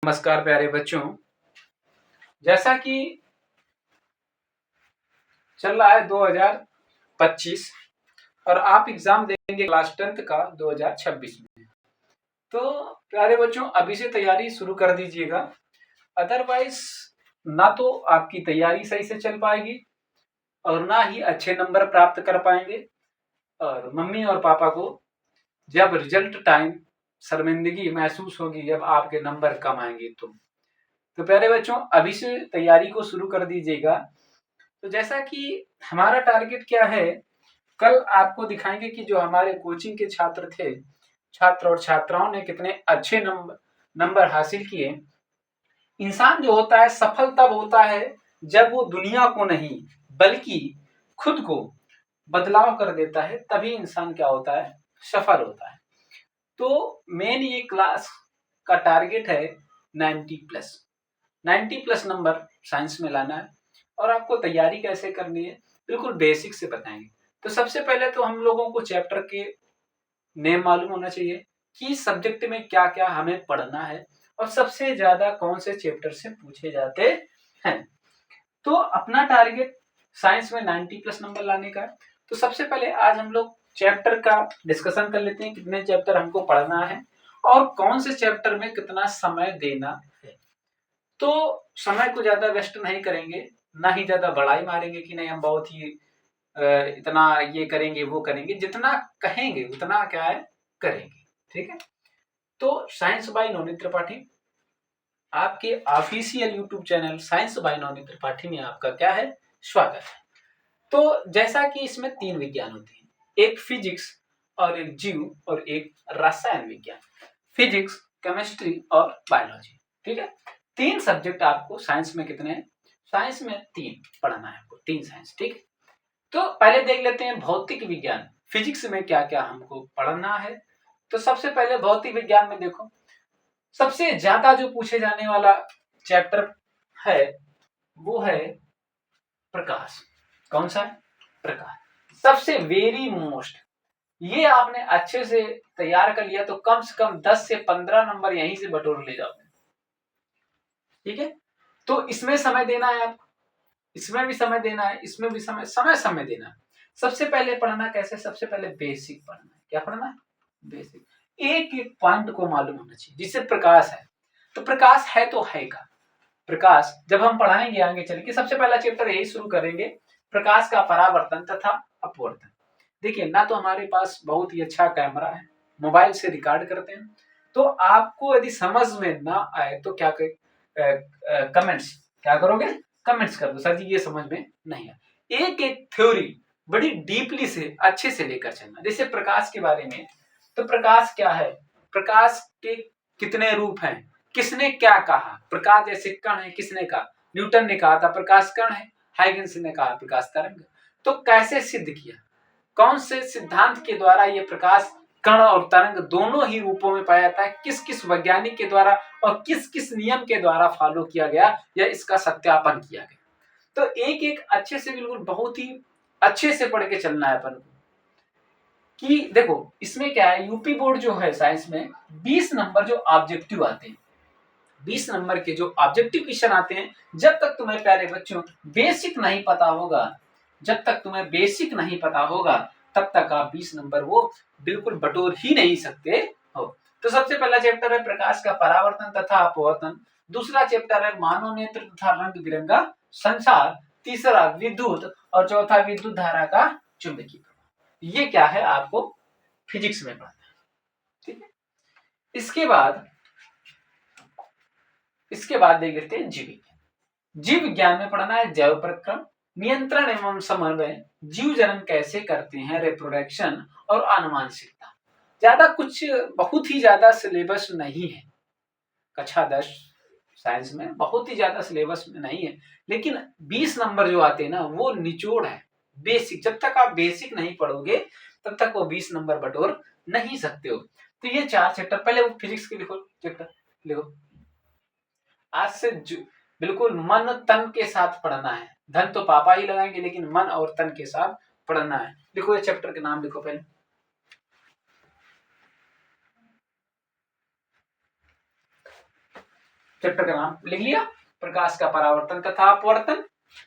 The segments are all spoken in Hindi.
नमस्कार प्यारे बच्चों। जैसा कि चल रहा है 2025 और आप एग्जाम देंगे क्लास 10th का 2026 में। तो प्यारे बच्चों अभी से तैयारी शुरू कर दीजिएगा, अदरवाइज ना तो आपकी तैयारी सही से चल पाएगी और ना ही अच्छे नंबर प्राप्त कर पाएंगे और मम्मी और पापा को जब रिजल्ट टाइम शर्मिंदगी महसूस होगी जब आपके नंबर कम आएंगे। तो प्यारे बच्चों अभी से तैयारी को शुरू कर दीजिएगा। तो जैसा कि हमारा टारगेट क्या है, कल आपको दिखाएंगे कि जो हमारे कोचिंग के छात्र थे, छात्र और छात्राओं ने कितने अच्छे नंबर हासिल किए। इंसान जो होता है सफल तब होता है जब वो दुनिया को नहीं बल्कि खुद को बदलाव कर देता है, तभी इंसान क्या होता है, सफल होता है। तो मेन ये क्लास का टारगेट है 90+ नंबर साइंस में लाना है। और आपको तैयारी कैसे करनी है बिल्कुल बेसिक से बताएंगे। तो सबसे पहले तो हम लोगों को चैप्टर के नेम मालूम होना चाहिए कि सब्जेक्ट में क्या क्या हमें पढ़ना है और सबसे ज्यादा कौन से चैप्टर से पूछे जाते हैं। तो अपना टारगेट साइंस में 90+ नंबर लाने का है। तो सबसे पहले आज हम लोग चैप्टर का डिस्कशन कर लेते हैं, कितने चैप्टर हमको पढ़ना है और कौन से चैप्टर में कितना समय देना है। तो समय को ज्यादा वेस्ट नहीं करेंगे, ना ही ज्यादा बड़ाई मारेंगे कि नहीं हम बहुत ही इतना ये करेंगे वो करेंगे, जितना कहेंगे उतना क्या है करेंगे। ठीक है। तो साइंस बाय नवनीत त्रिपाठी आपके official YouTube channel science by Navneet Tripathi में आपका क्या है, स्वागत है। तो जैसा कि इसमें 3 विज्ञान होते हैं, एक फिजिक्स और एक जीव और एक रसायन विज्ञान, फिजिक्स केमिस्ट्री और बायोलॉजी। ठीक है। 3 सब्जेक्ट आपको साइंस में कितने हैं, साइंस में 3 पढ़ना है आपको, 3 साइंस। ठीक है। तो पहले देख लेते हैं भौतिक विज्ञान, फिजिक्स में क्या क्या हमको पढ़ना है। तो सबसे पहले भौतिक विज्ञान में देखो, सबसे ज्यादा जो पूछे जाने वाला चैप्टर है वो है प्रकाश। कौन सा है, प्रकाश। सबसे वेरी मोस्ट, ये आपने अच्छे से तैयार कर लिया तो कम से कम 10 से 15 नंबर यहीं से बटोर ले जाओगे। ठीक है। तो इसमें समय देना है आपको, इसमें भी समय देना है, इसमें भी समय देना है। सबसे पहले पढ़ना कैसे, सबसे पहले बेसिक पढ़ना है। क्या पढ़ना है, बेसिक। एक एक पॉइंट को मालूम होना चाहिए। जिससे प्रकाश है तो प्रकाश है तो है का प्रकाश जब हम पढ़ाएंगे आगे चल के, सबसे पहला चैप्टर यही शुरू करेंगे, प्रकाश का परावर्तन तथा अपवर्तन। देखिए ना तो हमारे पास बहुत ही अच्छा कैमरा है, मोबाइल से रिकॉर्ड करते हैं। तो आपको यदि समझ में ना आए तो क्या कमेंट्स क्या करोगे, कमेंट्स कर दो, सर जी ये समझ में नहीं आया। एक एक थ्योरी बड़ी डीपली से अच्छे से लेकर चलना। जैसे प्रकाश के बारे में, तो प्रकाश क्या है, प्रकाश के कितने रूप हैं, किसने क्या कहा, प्रकाश जैसे कण है, किसने कहा, न्यूटन ने कहा था प्रकाश कण है, हाइगेंस ने कहा प्रकाश तरंग। तो कैसे सिद्ध किया, कौन से सिद्धांत के द्वारा ये प्रकाश कण और तरंग दोनों ही रूपों में पाया जाता है, किस किस वैज्ञानिक के द्वारा और किस किस नियम के द्वारा फॉलो किया गया या इसका सत्यापन किया गया। तो एक एक अच्छे से बिल्कुल बहुत ही अच्छे से पढ़ के चलना है अपन को। कि देखो इसमें क्या है, यूपी बोर्ड जो है साइंस में 20 नंबर जो ऑब्जेक्टिव आते हैं, 20 नंबर के जो ऑब्जेक्टिव क्वेश्चन आते हैं, जब तक तुम्हें प्यारे बच्चों बेसिक नहीं पता होगा, जब तक तुम्हें बेसिक नहीं पता होगा तब तक आप 20 नंबर वो बिल्कुल बटोर ही नहीं सकते हो। तो सबसे पहला चैप्टर है प्रकाश का परावर्तन तथा अपवर्तन, दूसरा चैप्टर है मानव नेत्र तथा रंग बिरंगा संसार, तीसरा विद्युत और चौथा विद्युत धारा का चुंबकीय प्रभाव। ये क्या है आपको फिजिक्स में पढ़ना है। ठीक है। इसके बाद देख लेते हैं जीव विज्ञान। जीव विज्ञान में पढ़ना है जैव प्रक्रम, नियंत्रण एवं समन्वय, जीव जन्म कैसे करते हैं, रिप्रोडक्शन और आनुवांशिकता। ज्यादा कुछ बहुत ही ज्यादा सिलेबस नहीं है, कक्षा 10 साइंस में बहुत ही ज्यादा सिलेबस में नहीं है, लेकिन 20 नंबर जो आते हैं ना वो निचोड़ है, बेसिक। जब तक आप बेसिक नहीं पढ़ोगे तब तक वो 20 नंबर बटोर नहीं सकते हो। तो ये 4 चैप्टर, पहले वो फिजिक्स के लिखो, चैप्टर लिखो। आज से बिल्कुल मन तन के साथ पढ़ना है, धन तो पापा ही लगाएंगे लेकिन मन और तन के साथ पढ़ना है। लिखो ये चैप्टर के नाम लिखो पहले। चैप्टर का नाम लिख लिया, प्रकाश का परावर्तन तथा अपवर्तन,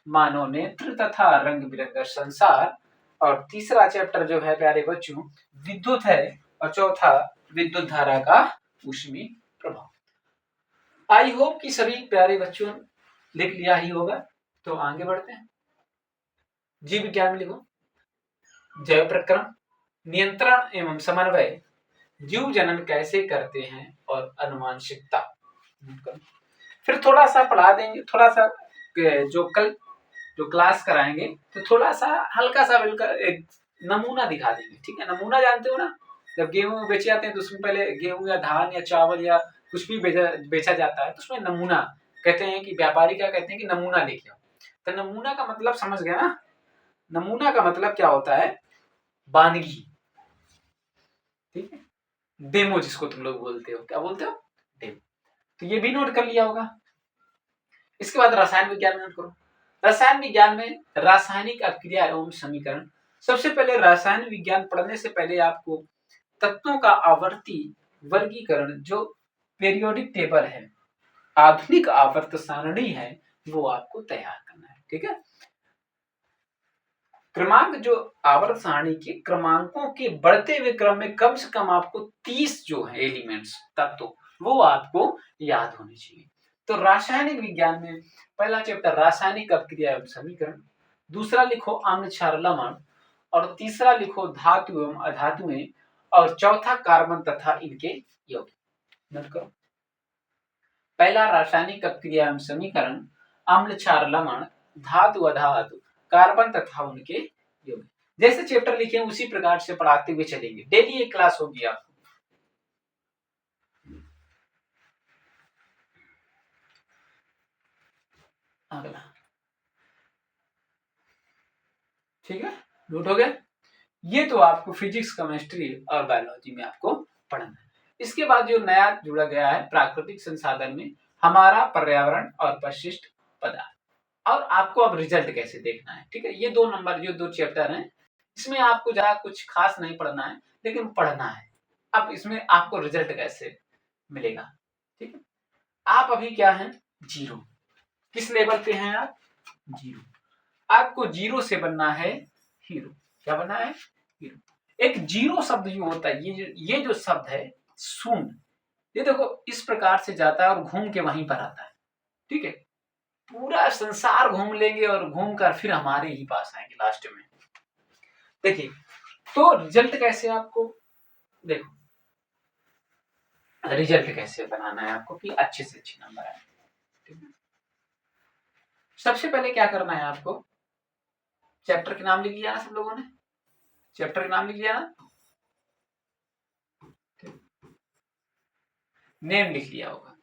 मानव नेत्र तथा रंग बिरंगा संसार। और तीसरा चैप्टर जो है प्यारे बच्चों विद्युत है, और चौथा विद्युत धारा का ऊष्मीय प्रभाव। आई होप कि सभी प्यारे बच्चों लिख लिया ही होगा। तो आगे बढ़ते हैं। जीव विज्ञान में लिखो, जैव प्रक्रम, नियंत्रण एवं समन्वय, जीव जनन कैसे करते हैं और अनुवांशिकता। फिर थोड़ा सा पढ़ा देंगे, थोड़ा सा जो क्लास कराएंगे तो थोड़ा सा हल्का सा एक नमूना दिखा देंगे, ठीक है। नमूना जानते हो ना, जब गेहूं बेचे जाते हैं तो उसमें पहले गेहूं या धान या चावल या कुछ भी बेचा जाता है तो उसमें नमूना कहते हैं कि व्यापारी क्या कहते हैं कि नमूना लेके आओ। तो नमूना का मतलब समझ गया ना, नमूना का मतलब क्या होता है, वानगी, ठीक है। डेमो जिसको तुम लोग बोलते हो, क्या बोलते हो, डेमो। तो ये भी नोट कर लिया होगा। इसके बाद रसायन विज्ञान में नोट करो। रसायन विज्ञान में रासायनिक अभिक्रिया एवं समीकरण। सबसे पहले रसायन विज्ञान पढ़ने से पहले आपको तत्वों का आवर्ती वर्गीकरण जो पीरियोडिक टेबल है, आधुनिक आवर्त सारणी है, वो आपको तैयार करना है, ठीक है। क्रमांक जो आवर्त सारणी के क्रमांकों के बढ़ते हुए क्रम में कम से कम आपको 30 जो है एलिमेंट्स तत्व वो आपको याद होने चाहिए। तो रासायनिक विज्ञान में पहला चैप्टर रासायनिक अभिक्रिया एवं समीकरण, दूसरा लिखो अम्ल क्षार लवण, और तीसरा लिखो धातु एवं अधातुएं, और चौथा कार्बन तथा इनके यौगिक। नोट करो, पहला रासायनिक अभिक्रिया एवं समीकरण, अम्ल क्षार लवण, धातु अधातु, कार्बन तथा उनके यौगिक। जैसे चैप्टर लिखे उसी प्रकार से पढ़ाते हुए चलेंगे, डेली एक क्लास होगी आपको। अगला, ठीक है, नोट हो गया। ये तो आपको फिजिक्स, केमिस्ट्री और बायोलॉजी में आपको पढ़ना है। इसके बाद जो नया जुड़ा गया है प्राकृतिक संसाधन में, हमारा पर्यावरण और परिशिष्ट पदार्थ। और आपको अब रिजल्ट कैसे देखना है, ठीक है। ये 2 नंबर जो 2 चैप्टर हैं, इसमें आपको ज्यादा कुछ खास नहीं पढ़ना है, लेकिन पढ़ना है। अब इसमें आपको रिजल्ट कैसे मिलेगा, ठीक है। आप अभी क्या है, 0, किस लेवल पे हैं आप, 0। आपको 0 से बनना है हीरो। क्या बनना है, हीरो। एक 0 शब्द जो होता है, ये जो शब्द है शून्य, ये देखो इस प्रकार से जाता है और घूम के वहीं पर आता है, ठीक है। पूरा संसार घूम लेंगे और घूम कर फिर हमारे ही पास आएंगे लास्ट में। देखिए, तो रिजल्ट कैसे आपको, देखो रिजल्ट कैसे बनाना है आपको कि अच्छे से अच्छे नंबर आए, ठीक है। सबसे पहले क्या करना है आपको, चैप्टर के नाम लिख लिया ना सब लोगों ने, चैप्टर के नाम लिख लिया ना, नेम लिख लिया होगा।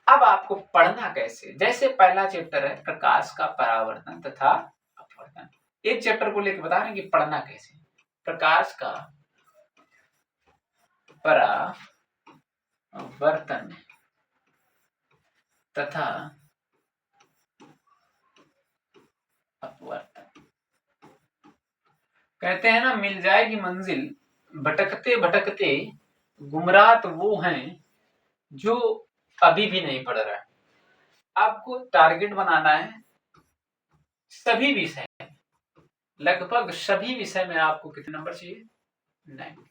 अब आपको पढ़ना कैसे, जैसे पहला चैप्टर है प्रकाश का परावर्तन तथा अपवर्तन। एक चैप्टर को लेकर बता रहे हैं कि पढ़ना कैसे, प्रकाश का परावर्तन तथा अपवर्तन। कहते हैं ना, मिल जाएगी मंजिल भटकते भटकते, गुमराह तो वो हैं जो अभी भी नहीं पढ़ रहा है। आपको टारगेट बनाना है, सभी विषय, लगभग सभी विषय में आपको कितने नंबर चाहिए, 9।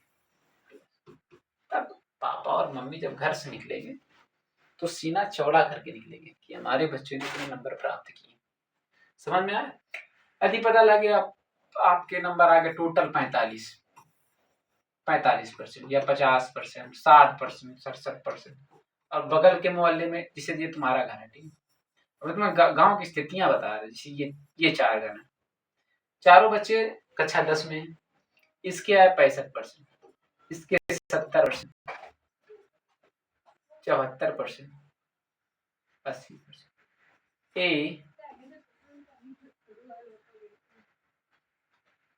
तब पापा और मम्मी जब घर से निकलेंगे तो सीना चौड़ा करके निकलेंगे कि हमारे बच्चे ने इतने नंबर प्राप्त किए। समझ में आया। यदि पता लगे आपके नंबर आ गए टोटल 45% या 50%, 60%, 67%, और बगल के मोहल्ले में, जिसे ये तुम्हारा घर है, ठीक है, और तुम्हें गांव की स्थितियां बता रहे, जैसे ये 4 घर है, चारों बच्चे कक्षा 10 में, इसके आए 65%, इसके 70%, 74%, 80%। ए,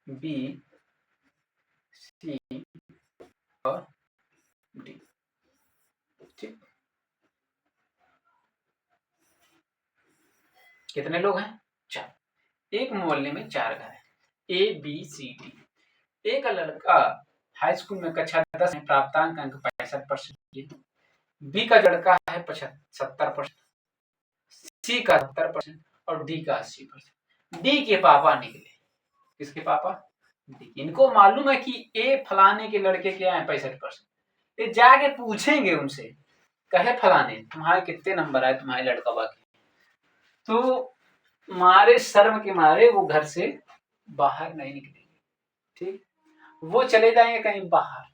बी, सी और डी, ठीक। कितने लोग हैं, 4। एक मोहल्ले में 4 घर है, ए बी सी डी। एक लड़का हाई स्कूल में कक्षा 10 में प्राप्तांक अंक 65% किए, बी का लड़का है 70%, सी का 70% और डी का 80%। डी के पापा निकले। किसके पापा? डी। इनको मालूम है कि ए फलाने के लड़के के आए 65%। ये जाके पूछेंगे उनसे, कहे फलाने तुम्हारे कितने नंबर आए तुम्हारे लड़का बाकी, तो मारे शर्म के मारे वो घर से बाहर नहीं निकलेंगे। ठीक, वो चले जाएंगे कहीं बाहर।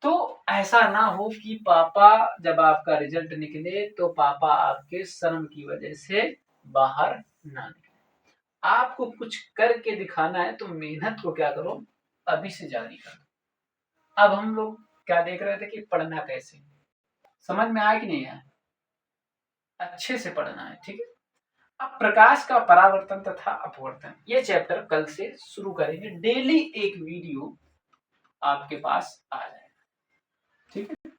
तो ऐसा ना हो कि पापा जब आपका रिजल्ट निकले तो पापा आपके शर्म की वजह से बाहर ना निकले। आपको कुछ करके दिखाना है तो मेहनत को क्या करो, अभी से जारी करो। अब हम लोग क्या देख रहे थे कि पढ़ना कैसे, समझ में आया कि नहीं आया? अच्छे से पढ़ना है, ठीक है। अब प्रकाश का परावर्तन तथा अपवर्तन, ये चैप्टर कल से शुरू करेंगे। डेली एक वीडियो आपके पास आ जाएगा, ठीक है।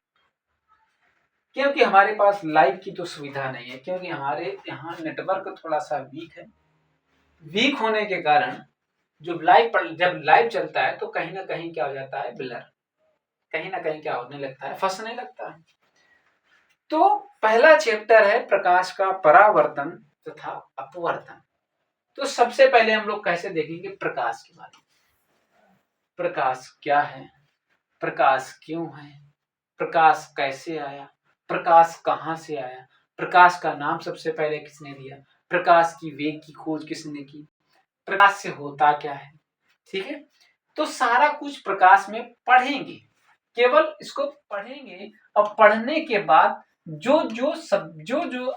क्योंकि हमारे पास लाइव की तो सुविधा नहीं है, क्योंकि हमारे यहाँ नेटवर्क थोड़ा सा वीक है। वीक होने के कारण जब लाइव चलता है तो कहीं ना कहीं क्या हो जाता है, ब्लर, कहीं ना कहीं क्या होने लगता है, फंसने लगता है। तो पहला चैप्टर है प्रकाश का परावर्तन तथा अपवर्तन। तो सबसे पहले हम लोग कैसे देखेंगे प्रकाश के बारे में। प्रकाश क्या है, प्रकाश क्यों है, प्रकाश कैसे आया, प्रकाश कहाँ से आया, प्रकाश का नाम सबसे पहले किसने दिया, प्रकाश की वेग की खोज किसने की, प्रकाश से होता क्या है, ठीक है। तो सारा कुछ प्रकाश में पढ़ेंगे, केवल इसको पढ़ेंगे। और पढ़ने के बाद जो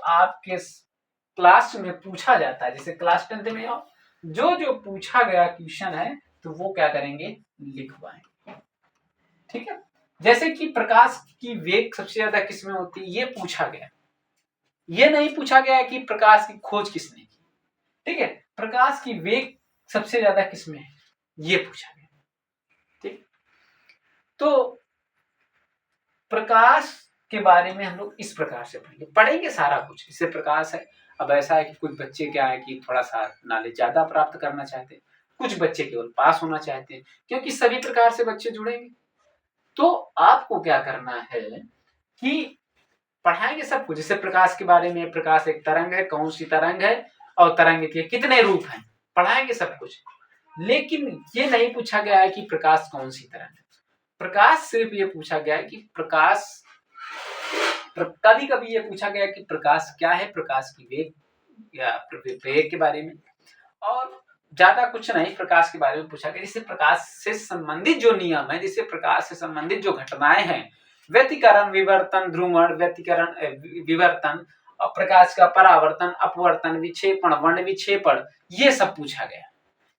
आपके क्लास में पूछा जाता है, जैसे क्लास 10th में जो पूछा गया क्वेश्चन है तो वो क्या करेंगे, लिखवाएंगे, ठीक है। जैसे कि प्रकाश की वेग सबसे ज्यादा किसमें होती है, ये पूछा गया। ये नहीं पूछा गया कि प्रकाश की खोज किसने की, ठीक है। प्रकाश की वेग सबसे ज्यादा किसमें है, ये पूछा गया, ठीक। तो प्रकाश के बारे में हम लोग इस प्रकार से पढ़ेंगे सारा कुछ। इससे प्रकाश है, अब ऐसा है कि कुछ बच्चे क्या है कि थोड़ा सा नॉलेज ज्यादा प्राप्त करना चाहते हैं, कुछ बच्चे केवल पास होना चाहते हैं, क्योंकि सभी प्रकार से बच्चे जुड़ेंगे। तो आपको क्या करना है कि पढ़ाएंगे सब कुछ। जैसे प्रकाश के बारे में, प्रकाश एक तरंग है, कौन सी तरंग है और तरंग के कितने रूप हैं, पढ़ाएंगे सब कुछ। लेकिन ये नहीं पूछा गया है कि प्रकाश कौन सी तरंग है। प्रकाश सिर्फ ये पूछा गया है कि प्रकाश, कभी कभी ये पूछा गया कि प्रकाश क्या है, प्रकाश की वेग या वेग के बारे में, और ज्यादा कुछ नहीं प्रकाश के बारे में पूछा गया। जिससे प्रकाश से संबंधित जो नियम है, जिससे प्रकाश से संबंधित जो घटनाएं हैं, व्यतिकरण, विवर्तन, ध्रुवण, व्यतिकरण, विवर्तन, प्रकाश का परावर्तन, अपवर्तन, विक्षेपण, वर्ण विक्षेपण, ये सब पूछा गया।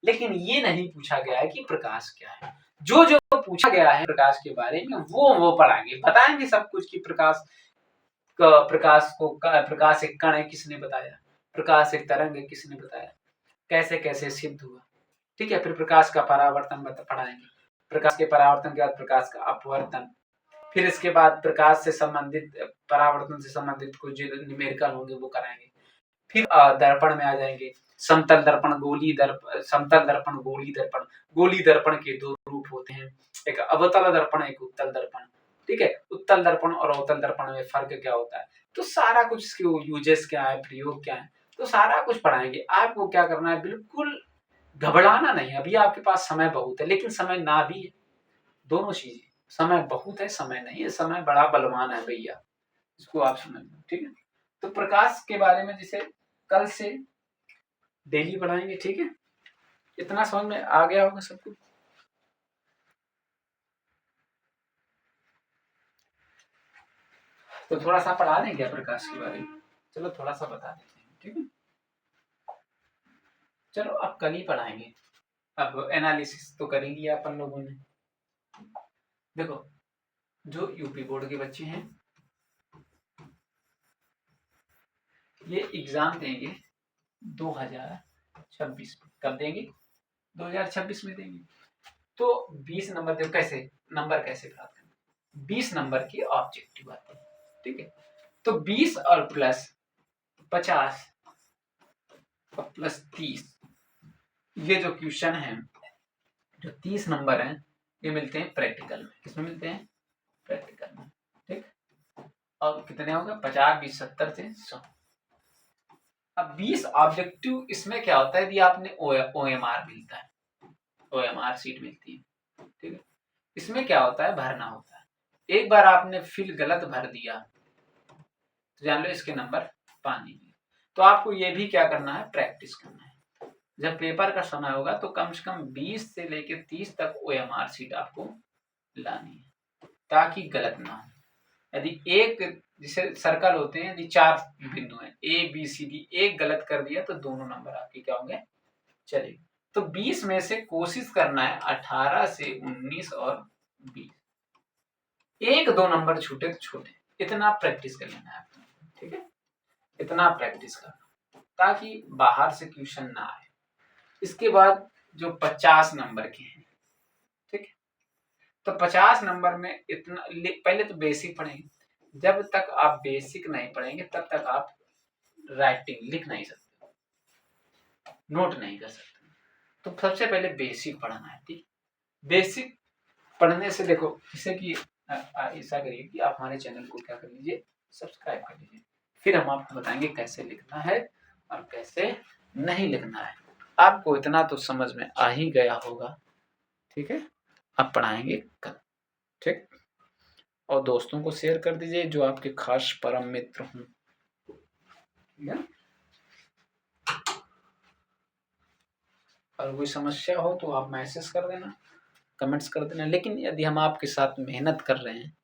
लेकिन ये नहीं पूछा गया है कि प्रकाश क्या है। जो जो पूछा गया है प्रकाश के बारे में वो पढ़ाएंगे, बताएंगे सब कुछ कि प्रकाश एक कण है किसने बताया, प्रकाश एक तरंग है किसने बताया, कैसे कैसे सिद्ध हुआ, ठीक है। फिर प्रकाश का परावर्तन पढ़ाएंगे, प्रकाश के परावर्तन के बाद प्रकाश का अपवर्तन, फिर इसके बाद प्रकाश से संबंधित, परावर्तन से संबंधित कुछ जो न्यूमेरिकल होंगे वो कराएंगे। फिर दर्पण में आ जाएंगे, समतल दर्पण, गोली दर्पण, समतल दर्पण, गोली दर्पण। गोली दर्पण के दो रूप होते हैं, एक अवतल दर्पण, एक उत्तल दर्पण, ठीक है। उत्तल दर्पण और अवतल दर्पण में फर्क क्या होता है, तो सारा कुछ इसके यूजेस क्या है, प्रयोग क्या है, तो सारा कुछ पढ़ाएंगे। आपको क्या करना है, बिल्कुल घबराना नहीं है। अभी आपके पास समय बहुत है, लेकिन समय ना भी है, दोनों चीजें, समय बहुत है, समय नहीं है, समय बड़ा बलवान है भैया, इसको आप समझ लो, ठीक है। तो प्रकाश के बारे में जैसे कल से डेली पढ़ाएंगे, ठीक है। इतना समझ में आ गया होगा सबको। तो थोड़ा सा पढ़ा दें क्या प्रकाश के बारे में, चलो थोड़ा सा बता देते हैं, ठीक है। चलो अब कल ही पढ़ाएंगे, अब एनालिसिस तो कर ही लिया अपन लोगों ने। देखो, जो यूपी बोर्ड के बच्चे हैं ये एग्जाम देंगे 2026 में। कब देंगे, 2026 में देंगे। तो 20 नंबर देखो कैसे, नंबर कैसे प्राप्त करना, 20 नंबर की ऑब्जेक्टिव आती है, ठीक है। तो 20 और प्लस 50 और प्लस 30, ये जो क्वेश्चन है, जो 30 नंबर हैं, ये मिलते हैं प्रैक्टिकल में। किसमें मिलते हैं, प्रैक्टिकल में। ठीक। और कितने होंगे 50 20 70 से 100। अब 20 ऑब्जेक्टिव इसमें क्या होता है, यदि आपने OMR मिलता है, OMR सीट मिलती है, ठीक है। इसमें क्या होता है, भरना होता है। एक बार आपने फिल गलत भर दिया तो जान लो इसके नंबर पानी में। तो आपको ये भी क्या करना है, प्रैक्टिस करना है। जब पेपर का समय होगा तो कम से कम 20 से लेकर 30 तक OMR सीट आपको लानी है, ताकि गलत ना हो। यदि एक, जैसे सर्कल होते हैं, यदि 4 बिंदु हैं ABCD, एक गलत कर दिया तो दोनों नंबर आपके क्या होंगे, चलिए। तो 20 में से कोशिश करना है 18 से 19 और 20, एक दो नंबर छूटे तो छूटे, इतना प्रैक्टिस कर लेना है आपको, ठीक है। इतना प्रैक्टिस करना ताकि बाहर से क्वेश्चन ना आए। इसके बाद जो 50 नंबर के हैं, ठीक है, तो 50 नंबर में इतना पहले तो बेसिक पढ़ेंगे। जब तक आप बेसिक नहीं पढ़ेंगे तब तक आप राइटिंग लिख नहीं सकते, नोट नहीं कर सकते। तो सबसे पहले बेसिक पढ़ना है, ठीक। बेसिक पढ़ने से देखो, जैसे कि ऐसा करिए कि आप हमारे चैनल को क्या कर लीजिए, सब्सक्राइब कर लीजिए। फिर हम आपको बताएंगे कैसे लिखना है और कैसे नहीं लिखना है। आपको इतना तो समझ में आ ही गया होगा, ठीक है। अब पढ़ाएंगे कल, ठीक। और दोस्तों को शेयर कर दीजिए जो आपके खास परम मित्र हों, ठीक है। और कोई समस्या हो तो आप मैसेज कर देना, कमेंट्स कर देना। लेकिन यदि हम आपके साथ मेहनत कर रहे हैं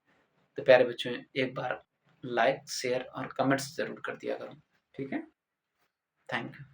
तो प्यारे बच्चों, एक बार लाइक शेयर और कमेंट्स जरूर कर दिया करो, ठीक है। Thank you.